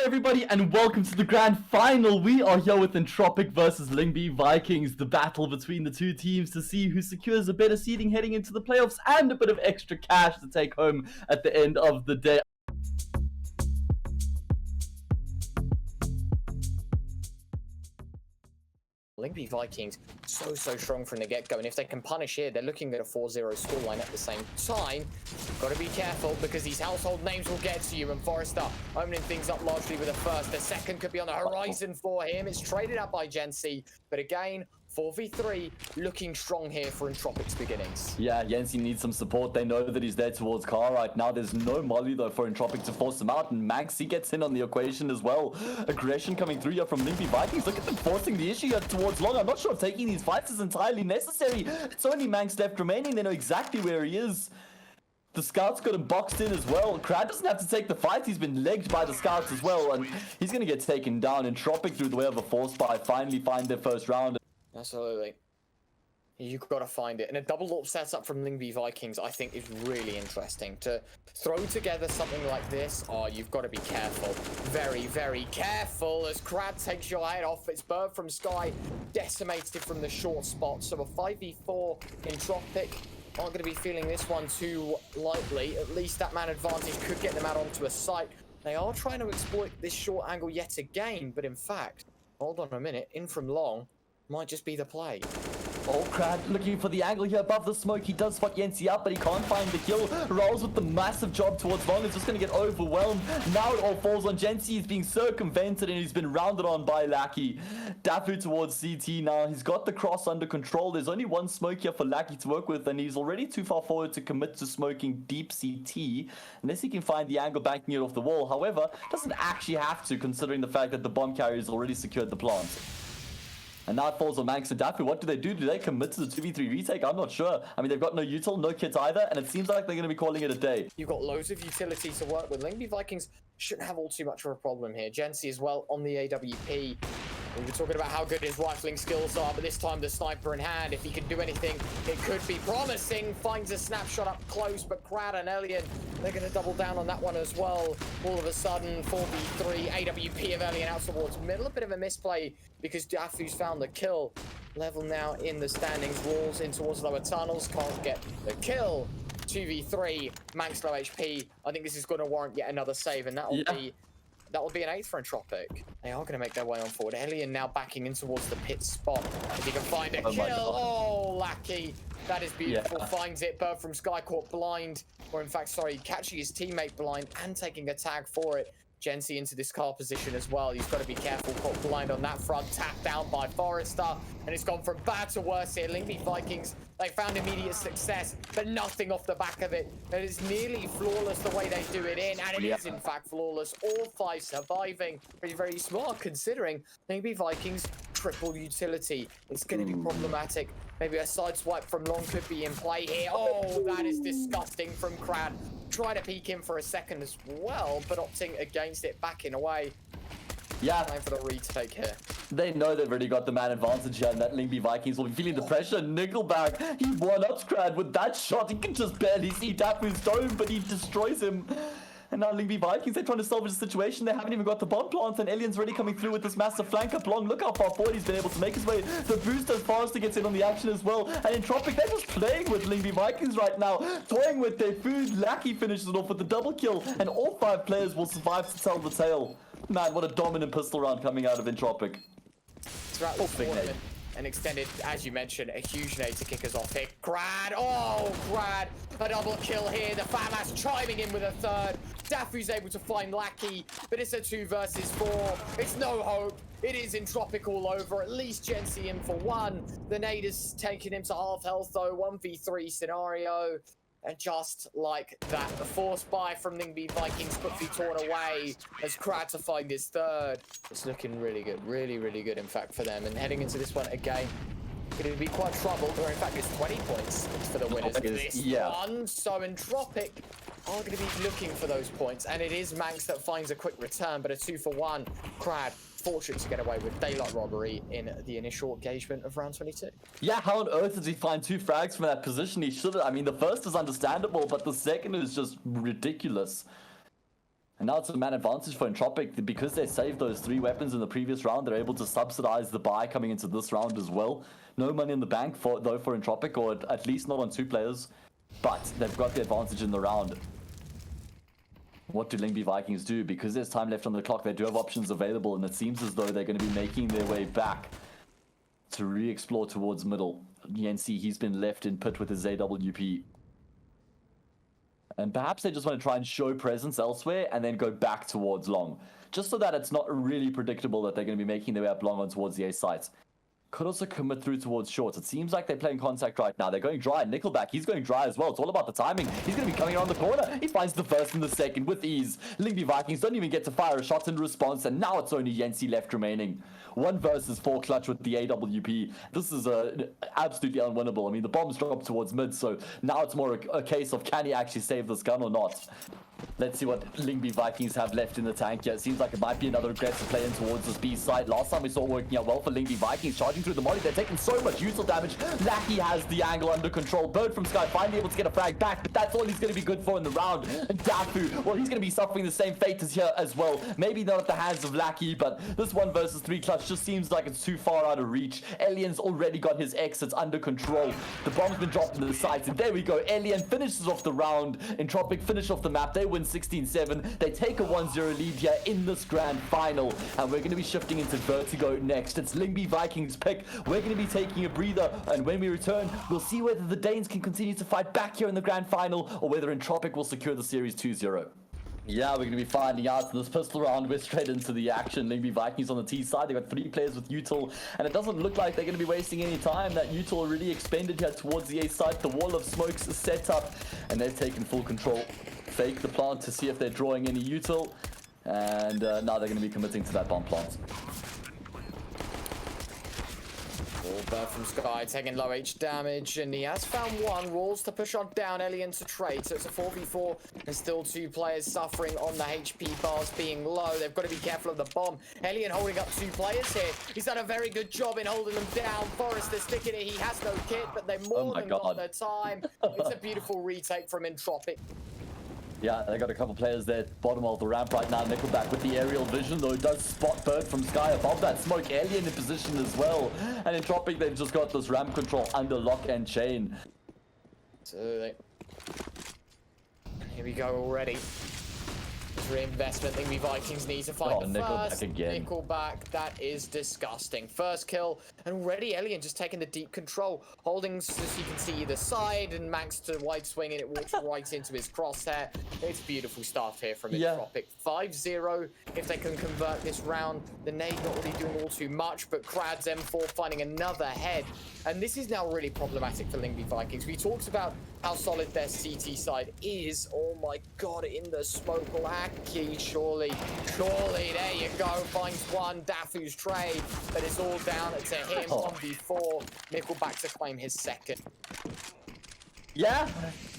Hello everybody and welcome to the grand final. We are here with Entropiq versus Lyngby Vikings, the battle between the two teams to see who secures a better seeding heading into the playoffs and a bit of extra cash to take home at the end of the day. Lyngby Vikings so strong from the get-go, and if they can punish here, they're looking at a 4-0 scoreline at the same time. Got to be careful because these household names will get to you, and Forrester opening things up largely with a first. The second could be on the horizon for him. It's traded out by Jensi, but again, 4v3 looking strong here for Entropiq's beginnings. Yeah, Jensi needs some support. They know that he's there towards Car right now. There's no molly though for Entropiq to force him out, and Maxi gets in on the equation as well. Aggression coming through here from Lyngby Vikings. Look at them forcing the issue here towards Long. I'm not sure if taking these fights is entirely necessary. It's only Manx left remaining. They know exactly where he is. The scouts got him boxed in as well. Crad doesn't have to take the fight. He's been legged by the scouts as well, and he's going to get taken down. Entropiq, through the way of a force buy, finally find their first round. Absolutely. You've got to find it. And a double AWP setup from Lyngby Vikings, I think, is really interesting. To throw together something like this, oh, you've got to be careful. Very careful as Crad takes your head off. It's Bird from Sky, decimated from the short spot. So a 5v4 Entropiq aren't going to be feeling this one too lightly. At least that man advantage could get them out onto a site. They are trying to exploit this short angle yet again, but in fact, hold on a minute, in from Long might just be the play. Oh, Crad looking for the angle here above the smoke. He does spot Jensi up, but he can't find the kill. Rolls with the massive job towards Long. Is just going to get overwhelmed. Now it all falls on Jensi. He's being circumvented and he's been rounded on by Lackey. Dafu towards CT now. He's got the cross under control. There's only one smoke here for Lackey to work with, and he's already too far forward to commit to smoking deep CT unless he can find the angle banking it off the wall. However, doesn't actually have to, considering the fact that the bomb carrier has already secured the plant. And now it falls on Manx and Dafu. What do? Do they commit to the 2v3 retake? I'm not sure. I mean, they've got no util, no kits either, and it seems like they're going to be calling it a day. You've got loads of utility to work with. Lyngby Vikings shouldn't have all too much of a problem here. Jensi as well on the AWP. We were talking about how good his rifling skills are, but this time the sniper in hand. If he can do anything, it could be promising. Finds a snapshot up close, but Crad and Elian, they're going to double down on that one as well. All of a sudden, 4v3, AWP of Elian out towards middle. A bit of a misplay because Dafu's found the kill. Level now in the standings, rolls in towards lower tunnels, can't get the kill. 2v3, Manx low HP. I think this is going to warrant yet another save, and that'll be an 8th for Entropiq. They are going to make their way on forward. Elian now backing in towards the pit spot. If he can find a kill. Oh, Lackey. That is beautiful. Yeah. Finds it. Bird from Sky caught blind. Or in fact, sorry, catching his teammate blind and taking a tag for it. Jensi into this car position as well. He's got to be careful. Caught blind on that front. Tapped out by Forrester. And it's gone from bad to worse here. Lyngby Vikings, they found immediate success, but nothing off the back of it. It is nearly flawless the way they do it in. And it is, in fact, flawless. All 5 surviving. Very smart considering Lyngby Vikings triple utility. It's going to be problematic. Maybe a side swipe from Long could be in play here. Oh, that is disgusting from Crad. Try to peek in for a second as well, but opting against it, backing away. Yeah. Time for the retake here. They know they've already got the man advantage here, and that Lyngby Vikings will be feeling the pressure. Nickelback, he one-ups Crad with that shot. He can just barely see Dafu's dome, but he destroys him. And now Lyngby Vikings, they're trying to salvage the situation. They haven't even got the bomb plants, and Alien's already coming through with this massive flank up Long. Look how far forward he's been able to make his way. The boost as Forrester gets in on the action as well. And Entropiq, they're just playing with Lyngby Vikings right now, toying with their food. Lackey finishes it off with the double kill, and all 5 players will survive to tell the tale. Man, what a dominant pistol round coming out of Entropiq. Throughout the tournament, and extended, as you mentioned, a huge nade to kick us off here. Crad, oh, Crad, a double kill here. The FAMAS chiming in with a 3rd. Dafu's able to find Lackey, but it's a 2 versus 4. It's no hope. It is Entropiq all over. At least Jensi in for 1. The nade is taking him to half health, though. 1v3 scenario. And just like that, the force buy from Lyngby Vikings quickly torn away as Crad to find his 3rd. It's looking really good, really good, in fact, for them. And heading into this one again, going to be quite troubled, or in fact, it's 20 points for the winners of this one. So Entropiq are going to be looking for those points, and it is Manx that finds a quick return, but a 2-for-1. Crad fortunate to get away with daylight robbery in the initial engagement of round 22. Yeah, how on earth did he find 2 frags from that position? He should have. I mean, the first is understandable, but the second is just ridiculous. And now it's a man advantage for Entropiq. Because they saved those 3 weapons in the previous round, they're able to subsidize the buy coming into this round as well. No money in the bank for Entropiq, or at least not on 2 players. But they've got the advantage in the round. What do Lyngby Vikings do? Because there's time left on the clock, they do have options available, and it seems as though they're going to be making their way back to re-explore towards middle. Yensi, he's been left in pit with his AWP. And perhaps they just want to try and show presence elsewhere and then go back towards long. Just so that it's not really predictable that they're going to be making their way up long on towards the A sites. Could also commit through towards shorts. It seems like they're playing contact right now. They're going dry. Nickelback, he's going dry as well. It's all about the timing. He's going to be coming around the corner. He finds the first and the second with ease. Lyngby Vikings don't even get to fire a shot in response, and now it's only Yensi left remaining. 1 versus 4 clutch with the AWP. This is absolutely unwinnable. I mean, the bombs drop towards mid, so now it's more a case of can he actually save this gun or not. Let's see what Lyngby Vikings have left in the tank here. It seems like it might be another aggressive play in towards this B side. Last time we saw it working out well for Lyngby Vikings, charging through the molly. They're taking so much util damage. Lackey has the angle under control. Bird from Sky finally able to get a frag back, but that's all he's going to be good for in the round. And Dafu, well, he's going to be suffering the same fate as here as well. Maybe not at the hands of Lackey, but this 1 versus 3 clutch just seems like it's too far out of reach. Elian's already got his exits under control. The bomb's been dropped into the sights, and there we go. Elian finishes off the round. Entropiq finish off the map. They win 16-7. They take a 1-0 lead here in this grand final, and we're going to be shifting into Vertigo next. It's Lyngby Vikings pick. We're going to be taking a breather, and when we return, we'll see whether the Danes can continue to fight back here in the grand final, or whether Entropiq will secure the series 2-0. Yeah, we're going to be finding out in this pistol round. We're straight into the action. Lyngby Vikings on the T side. They've got 3 players with util, and it doesn't look like they're going to be wasting any time. That util already expended here towards the A side. The wall of smokes is set up, and they've taken full control. Fake the plant to see if they're drawing any util, and now they're going to be committing to that bomb plant. Bird from Sky taking low H damage, and he has found 1. Rolls to push on down, Elian to trade, so it's a 4v4. There's still 2 players suffering on the HP bars being low. They've got to be careful of the bomb. Elian holding up 2 players here. He's done a very good job in holding them down. Forrester sticking it. He has no kit, but they're more than got the time. It's a beautiful retake from Entropiq. Yeah, they got a couple players there bottom of the ramp right now. Nickelback with the aerial vision, though, does spot Bird from Sky above that smoke. Alien in position as well. And Entropiq, they've just got this ramp control under lock and chain. So here we go already. Reinvestment. Lyngby Vikings need to fight the first. Again. Nickelback, that is disgusting. First kill, and already Elian just taking the deep control, holding so you can see either side, and Max to wide swing, and it walks right into his crosshair. It's beautiful stuff here from Entropiq. 5-0. If they can convert this round, the nade not really doing all too much, but Krad's M4 finding another head. And this is now really problematic for Lyngby Vikings. We talked about how solid their CT side is. Oh my god, in the smoke. Lackey, surely, there you go. Finds 1, Dafu's trade, but it's all down to him. 1v4. Nickelback to claim his 2nd. Yeah,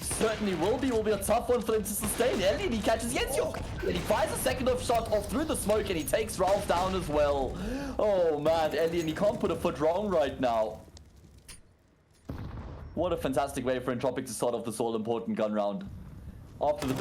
certainly will be a tough one for them to sustain. Ellie, he catches Yensiok, and he fires a second off shot off through the smoke, and he takes Ralph down as well. Oh man, Ellie, and he can't put a foot wrong right now. What a fantastic way for Entropiq to start off this all-important gun round. Off the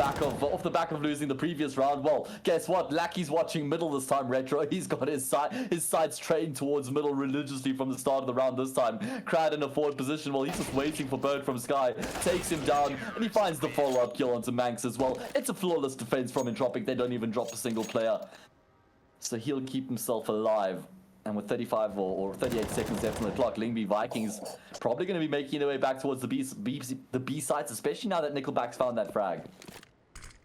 back of losing the previous round. Well, guess what? Lackey's watching middle this time, Retro. He's got his sights trained towards middle religiously from the start of the round this time. Krad in a forward position while he's just waiting for Bird from Sky. Takes him down, and he finds the follow-up kill onto Manx as well. It's a flawless defense from Entropiq. They don't even drop a single player. So he'll keep himself alive. And with 35 or 38 seconds left on the clock, Lyngby Vikings probably going to be making their way back towards the B sites, especially now that Nickelback's found that frag.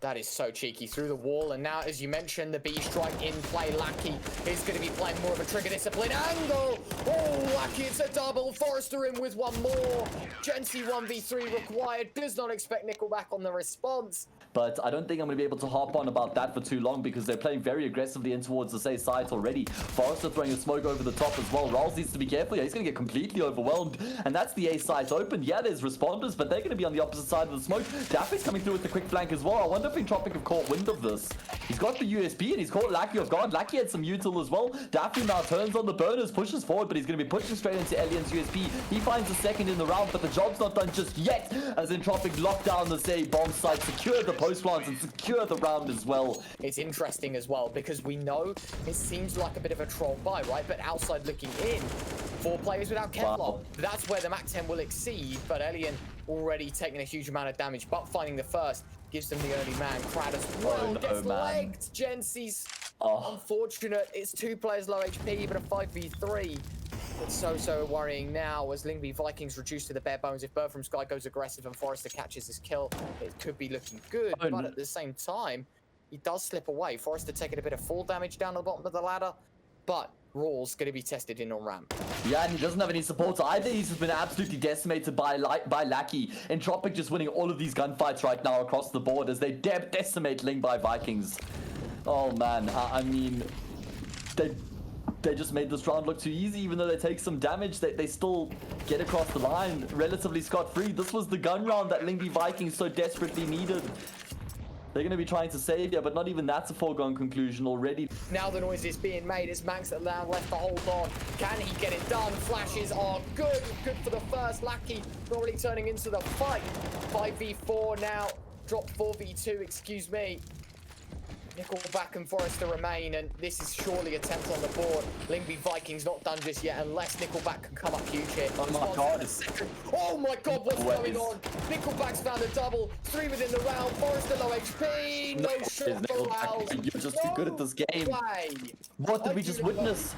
That is so cheeky through the wall, and now, as you mentioned, the B strike in play. Lackey is going to be playing more of a trigger discipline angle. Oh, Lackey, it's a double. Forrester in with 1 more. Gensi 1v3 required. Does not expect Nickelback on the response. But I don't think I'm going to be able to harp on about that for too long, because they're playing very aggressively in towards the safe side already. Forrester throwing a smoke over the top as well. Rawls needs to be careful. Yeah, he's going to get completely overwhelmed. And that's the A site open. Yeah, there's responders, but they're going to be on the opposite side of the smoke. Daffy's coming through with the quick flank as well. I wonder if Entropiq have caught wind of this. He's got the USP and he's caught Lackey off guard. Lackey had some util as well. Daffy now turns on the burners, pushes forward, but he's going to be pushing straight into Elian's USP. He finds a 2nd in the round, but the job's not done just yet, as Entropiq locked down the bomb site, secured the post plants and secure the round as well. It's interesting as well because we know it seems like a bit of a troll buy, right? But outside looking in, 4 players without Kevlar. Wow. That's where the Mac 10 will exceed, but Elian already taking a huge amount of damage, but finding the first gives them the early man. Crad as well gets legged. Gensi's unfortunate. It's 2 players low HP, but a 5v3. It's so worrying now as Lyngby Vikings reduced to the bare bones. If Bird from Sky goes aggressive and Forrester catches his kill, it could be looking good. But at the same time, he does slip away. Forrester taking a bit of fall damage down the bottom of the ladder, but Rawls going to be tested in on ramp. Yeah, and he doesn't have any support either. He's just been absolutely decimated by Lackey. Entropiq just winning all of these gunfights right now across the board as they decimate Lyngby Vikings. Oh man, I mean, they just made this round look too easy. Even though they take some damage, they still get across the line relatively scot-free. This was the gun round that Lyngby Vikings so desperately needed. They're going to be trying to save here, but not even that's a foregone conclusion already. Now the noise is being made. It's Max that now left to hold on. Can he get it done? Flashes are good. Good for the first. Lackey not really turning into the fight. 5v4 now. Drop 4v2, excuse me. Nickelback and Forrester remain, and this is surely a attempt on the board. Lyngby Vikings not done just yet, unless Nickelback can come up huge here. Oh my god. Oh my god, what's going on? Nickelback's found a double. 3 within the round. Forrester low HP. No shot for Rouse. You're just too good at this game. Way. What did we just witness?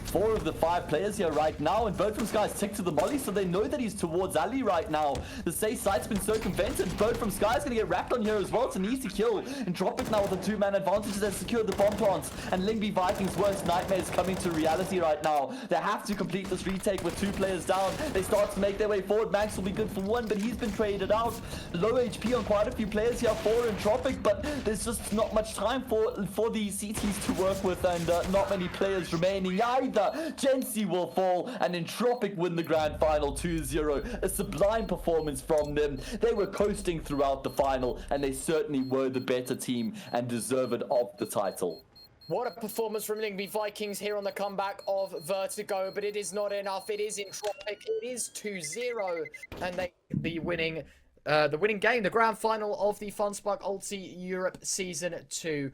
4 of the 5 players here right now, and Bird from Sky's ticked to the molly, so they know that he's towards Ali right now. The safe site's been circumvented. Bird from Sky's gonna get wrapped on here as well. It's an easy kill. Entropiq now with a 2-man advantage. They've secured the bomb plants, and Lyngby Vikings' worst nightmares coming to reality right now. They have to complete this retake with 2 players down. They start to make their way forward. Max will be good for 1, but he's been traded out. Low HP on quite a few players here for Entropiq, but there's just not much time for the CTs to work with, and not many players remaining either. Gensi will fall, and Entropiq win the grand final 2-0. A sublime performance from them. They were coasting throughout the final, and they certainly were the better team and deserved of the title. What a performance from Lyngby Vikings here on the comeback of Vertigo, but it is not enough. It is Entropiq. It is 2-0, and they be winning the winning game, the grand final of the Funspark ULTI Europe Season 2.